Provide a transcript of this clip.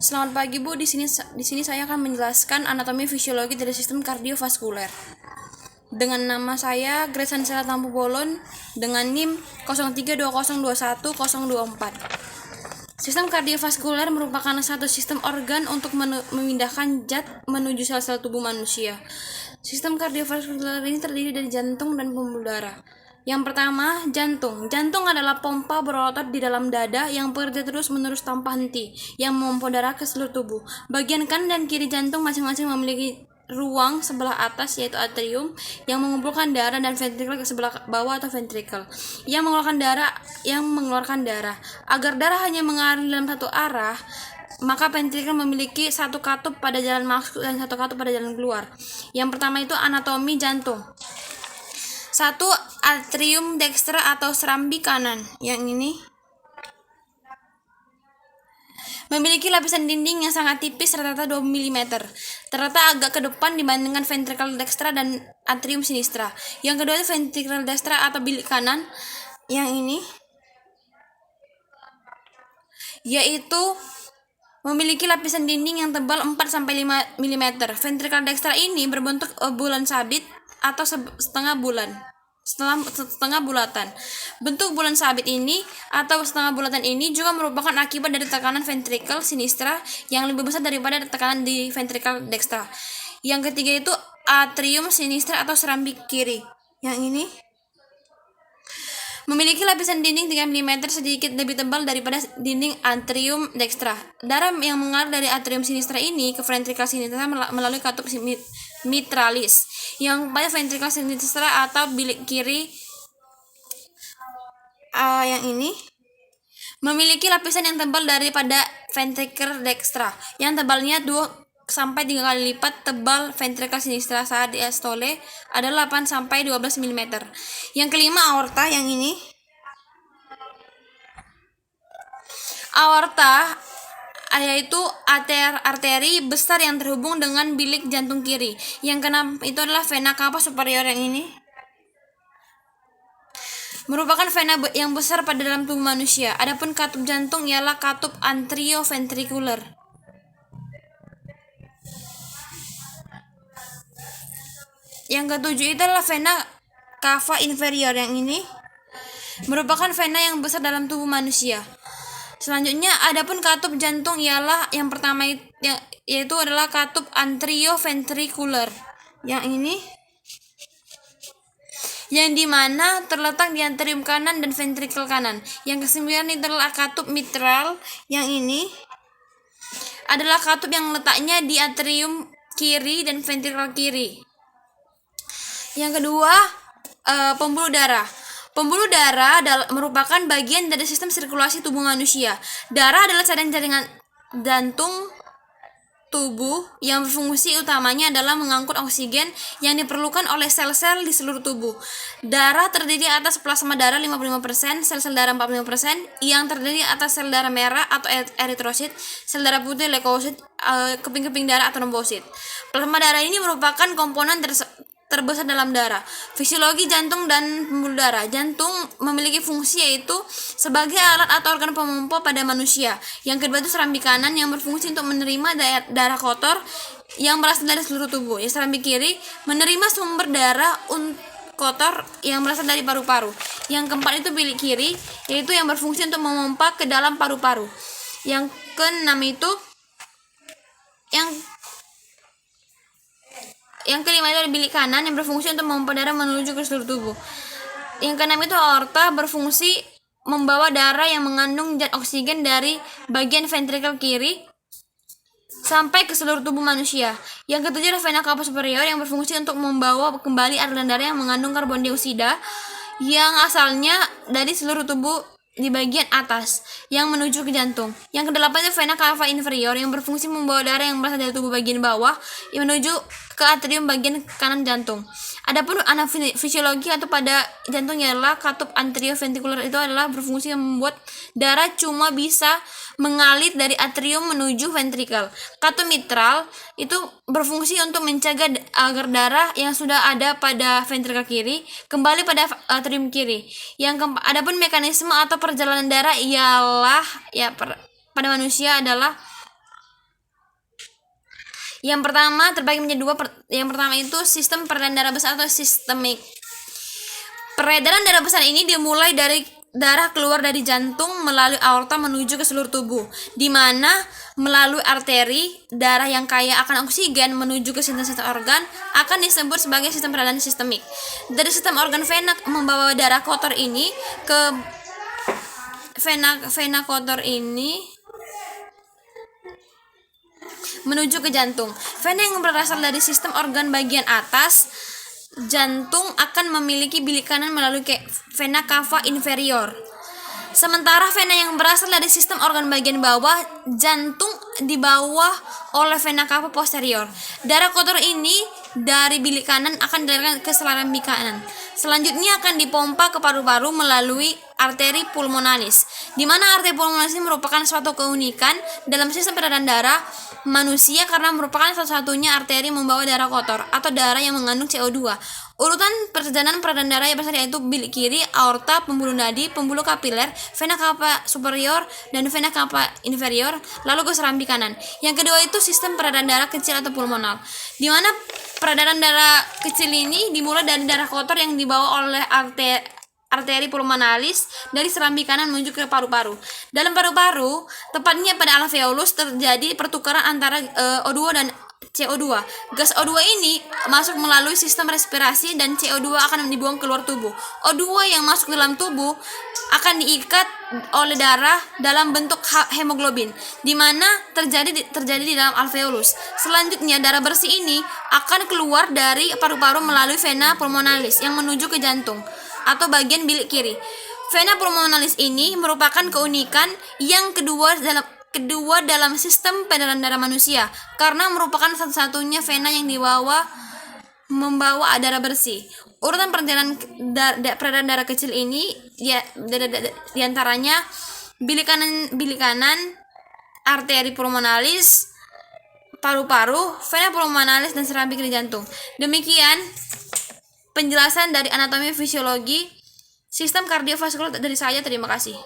Selamat pagi Bu, di sini saya akan menjelaskan anatomi fisiologi dari sistem kardiovaskuler. Dengan nama saya Grace Hansela Tampu Bolon dengan NIM 0320210024. Sistem kardiovaskuler merupakan satu sistem organ untuk memindahkan zat menuju sel-sel tubuh manusia. Sistem kardiovaskuler ini terdiri dari jantung dan pembuluh darah. Yang pertama, jantung. Jantung adalah pompa berotot di dalam dada yang bekerja terus-menerus tanpa henti, yang memompa darah ke seluruh tubuh. Bagian kanan dan kiri jantung masing-masing memiliki ruang sebelah atas yaitu atrium yang mengumpulkan darah dan ventrikel ke sebelah bawah atau ventrikel yang mengeluarkan darah. Agar darah hanya mengalir dalam satu arah, maka ventrikel memiliki satu katup pada jalan masuk dan satu katup pada jalan keluar. Yang pertama itu anatomi jantung. Satu, atrium dextra atau serambi kanan. Yang ini memiliki lapisan dinding yang sangat tipis, rata-rata 2 mm. Terletak agak ke depan dibandingkan ventrikel dextra dan atrium sinistra. Yang kedua itu ventrikel dextra atau bilik kanan. Yang ini yaitu memiliki lapisan dinding yang tebal 4-5 mm. Ventrikel dextra ini berbentuk bulan sabit atau setengah bulatan. Bentuk bulan sabit ini atau setengah bulatan ini juga merupakan akibat dari tekanan ventrikel sinistra yang lebih besar daripada tekanan di ventrikel dextra. Yang ketiga itu atrium sinistra atau serambi kiri. Yang ini memiliki lapisan dinding 3 mm sedikit lebih tebal daripada dinding atrium dextra. Darah yang mengalir dari atrium sinistra ini ke ventrikel sinistra melalui katup mitralis yang pada ventrikel sinistra atau bilik kiri. Yang ini memiliki lapisan yang tebal daripada ventrikel dextra yang tebalnya 2-3 kali lipat tebal ventrikel sinistra saat diastole adalah 8-12 mm. Yang kelima, aorta. Yang ini aorta yaitu arteri besar yang terhubung dengan bilik jantung kiri. Yang keenam itu adalah vena cava superior. Yang ini merupakan vena yang besar pada dalam tubuh manusia. Adapun katup jantung ialah katup anterioventricular. Yang ketujuh itu adalah vena cava inferior. Yang ini merupakan vena yang besar dalam tubuh manusia. Selanjutnya, adapun katup jantung ialah yang pertama yaitu adalah katup anterioventricular. Yang ini yang dimana terletak di atrium kanan dan ventrikel kanan. Yang kesembilan itu adalah katup mitral. Yang ini adalah katup yang letaknya di atrium kiri dan ventrikel kiri. Yang kedua, pembuluh darah. Pembuluh darah merupakan bagian dari sistem sirkulasi tubuh manusia. Darah adalah jaringan jantung tubuh yang berfungsi utamanya adalah mengangkut oksigen yang diperlukan oleh sel-sel di seluruh tubuh. Darah terdiri atas plasma darah 55%, sel-sel darah 45%, yang terdiri atas sel darah merah atau eritrosit, sel darah putih leukosit, keping-keping darah atau trombosit. Plasma darah ini merupakan komponen terbesar dalam darah. Fisiologi jantung dan pembuluh darah. Jantung memiliki fungsi yaitu sebagai alat atau organ pemompa pada manusia. Yang kedua itu serambi kanan yang berfungsi untuk menerima darah kotor yang berasal dari seluruh tubuh. Yang serambi kiri menerima sumber darah kotor yang berasal dari paru-paru. Yang keempat itu bilik kiri, yaitu yang berfungsi untuk memompa ke dalam paru-paru. Yang keenam itu yang kelima itu adalah bilik kanan yang berfungsi untuk memompa darah menuju ke seluruh tubuh. Yang keenam itu aorta berfungsi membawa darah yang mengandung zat oksigen dari bagian ventrikel kiri sampai ke seluruh tubuh manusia. Yang ketujuh adalah vena cava superior yang berfungsi untuk membawa kembali aliran darah yang mengandung karbon dioksida yang asalnya dari seluruh tubuh di bagian atas yang menuju ke jantung. Yang kedelapan itu vena cava inferior yang berfungsi membawa darah yang berasal dari tubuh bagian bawah yang menuju ke atrium bagian kanan jantung. Adapun fisiologi atau pada jantung ialah katup anterioventricular itu adalah berfungsi membuat darah cuma bisa mengalir dari atrium menuju ventrikel. Katup mitral itu berfungsi untuk mencegah agar darah yang sudah ada pada ventrikel kiri kembali pada atrium kiri. Adapun mekanisme atau perjalanan darah ialah pada manusia adalah Yang pertama terbagi menjadi dua. Yang pertama itu sistem peredaran darah besar atau sistemik. Peredaran darah besar ini dimulai dari darah keluar dari jantung melalui aorta menuju ke seluruh tubuh, di mana melalui arteri darah yang kaya akan oksigen menuju ke sistem-sistem organ akan disebut sebagai sistem peredaran sistemik. Dari sistem organ vena membawa darah kotor ini ke vena kotor ini menuju ke jantung. Vena yang berasal dari sistem organ bagian atas jantung akan memiliki bilik kanan melalui vena cava inferior. Sementara vena yang berasal dari sistem organ bagian bawah jantung di bawah oleh vena cava posterior. Darah kotor ini dari bilik kanan akan dilarikan ke selarabi kanan. Selanjutnya akan dipompa ke paru-paru melalui arteri pulmonalis, di mana arteri pulmonalis ini merupakan suatu keunikan dalam sistem peredaran darah manusia karena merupakan satu-satunya arteri membawa darah kotor atau darah yang mengandung CO2. Urutan perjalanan peredaran darah yang besar yaitu bilik kiri, aorta, pembuluh nadi, pembuluh kapiler, vena cava superior, dan vena cava inferior, lalu ke serambi kanan. Yang kedua itu sistem peredaran darah kecil atau pulmonal, di mana peredaran darah kecil ini dimulai dari darah kotor yang dibawa oleh arteri pulmonalis dari serambi kanan menuju ke paru-paru. Dalam paru-paru, tepatnya pada alveolus, terjadi pertukaran antara O2 dan CO2. Gas O2 ini masuk melalui sistem respirasi dan CO2 akan dibuang keluar tubuh. O2 yang masuk dalam tubuh akan diikat oleh darah dalam bentuk hemoglobin, di mana terjadi di dalam alveolus. Selanjutnya darah bersih ini akan keluar dari paru-paru melalui vena pulmonalis yang menuju ke jantung atau bagian bilik kiri. Vena pulmonalis ini merupakan keunikan yang kedua dalam sistem peredaran darah manusia karena merupakan satu-satunya vena yang membawa darah bersih. Urutan perjalanan peredaran darah kecil ini diantaranya bilik kanan, arteri pulmonalis, paru-paru, vena pulmonalis, dan serambi kiri jantung. Demikian penjelasan dari anatomi fisiologi sistem kardiovaskular dari saya. Terima kasih.